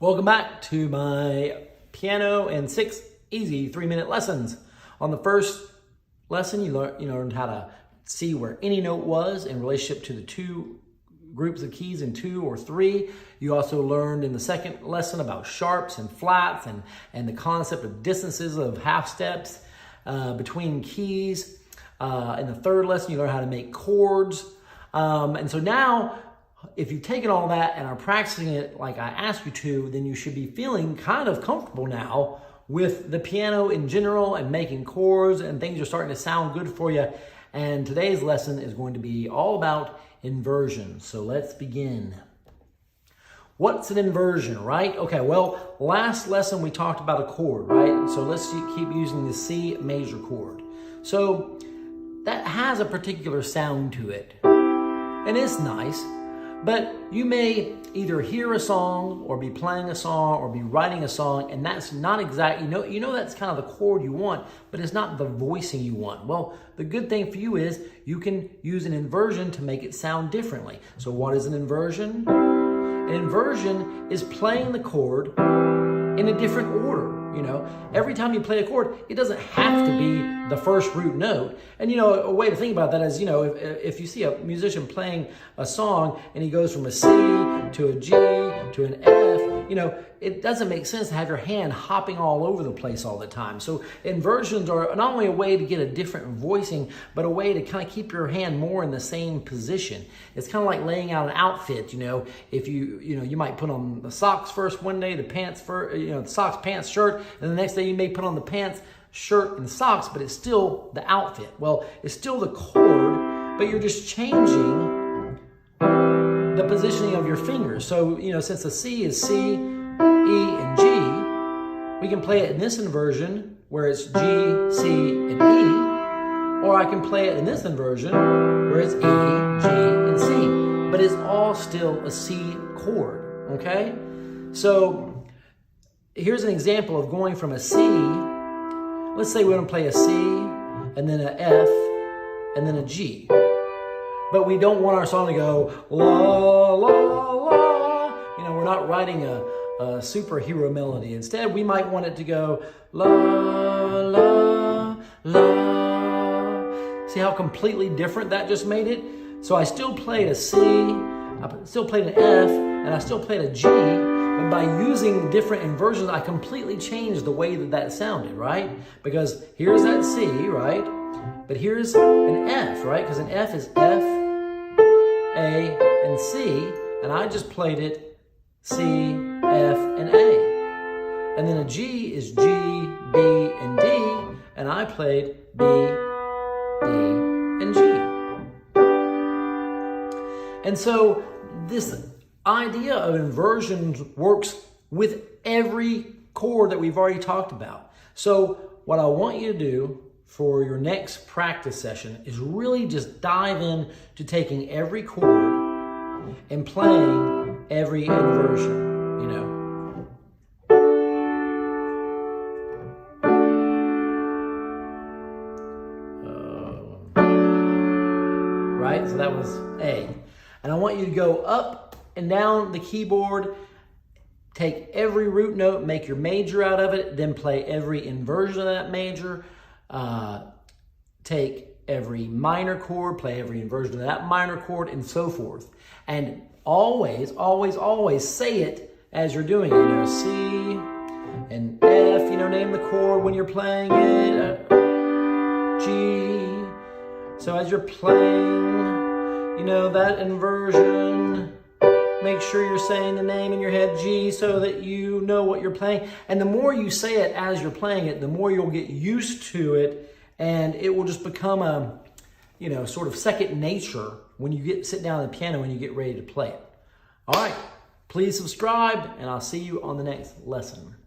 Welcome back to my piano and 6 easy 3-minute lessons. On the first lesson, you learned how to see where any note was in relationship to the two groups of keys in 2 or 3. You also learned in the second lesson about sharps and flats and the concept of distances of half steps between keys. In the third lesson, you learned how to make chords. And so now, if you've taken all that and are practicing it like I asked you to, then you should be feeling kind of comfortable now with the piano in general and making chords, and things are starting to sound good for you. And today's lesson is going to be all about inversion. So let's begin. What's an inversion, right? Okay, well, last lesson we talked about a chord, right? So let's keep using the C major chord. So that has a particular sound to it, and it's nice. But you may either hear a song or be playing a song or be writing a song, and that's not exactly, you know that's kind of the chord you want, but it's not the voicing you want. Well, the good thing for you is you can use an inversion to make it sound differently. So what is an inversion? An inversion is playing the chord in a different order. Every time you play a chord, it doesn't have to be the first root note. And a way to think about that is, if you see a musician playing a song and he goes from a C to a G to an F, it doesn't make sense to have your hand hopping all over the place all the time. So inversions are not only a way to get a different voicing, but a way to kind of keep your hand more in the same position. It's kind of like laying out an outfit. If you might put on the socks first one day, the pants first, the socks, pants, shirt, and the next day you may put on the pants, shirt, and socks, but it's still the outfit. Well, it's still the chord, but you're just changing the positioning of your fingers. So, since the C is C, E, and G, we can play it in this inversion where it's G, C, and E, or I can play it in this inversion where it's E, G, and C, but it's all still a C chord, okay? So here's an example of going from a C. Let's say we're going to play a C, and then an F, and then a G. But we don't want our song to go la, la, la. We're not writing a superhero melody. Instead, we might want it to go la, la, la. See how completely different that just made it? So I still played a C, I still played an F, and I still played a G. But by using different inversions, I completely changed the way that sounded, right? Because here's that C, right? But here's an F, right? Because an F is F, A, and C. And I just played it C, F, and A. And then a G is G, B, and D. And I played B, D, and G. And so this idea of inversions works with every chord that we've already talked about. So what I want you to do for your next practice session is really just dive in to taking every chord and playing every inversion, Right? So that was A. And I want you to go up and down the keyboard, take every root note, make your major out of it, then play every inversion of that major. Take every minor chord, play every inversion of that minor chord, and so forth. And always, always, always say it as you're doing it. C and F, name the chord when you're playing it. G. So as you're playing, that inversion, make sure you're saying the name in your head, G, so that you know what you're playing. And the more you say it as you're playing it, the more you'll get used to it, and it will just become a, sort of second nature when you sit down at the piano and you get ready to play it. All right, please subscribe, and I'll see you on the next lesson.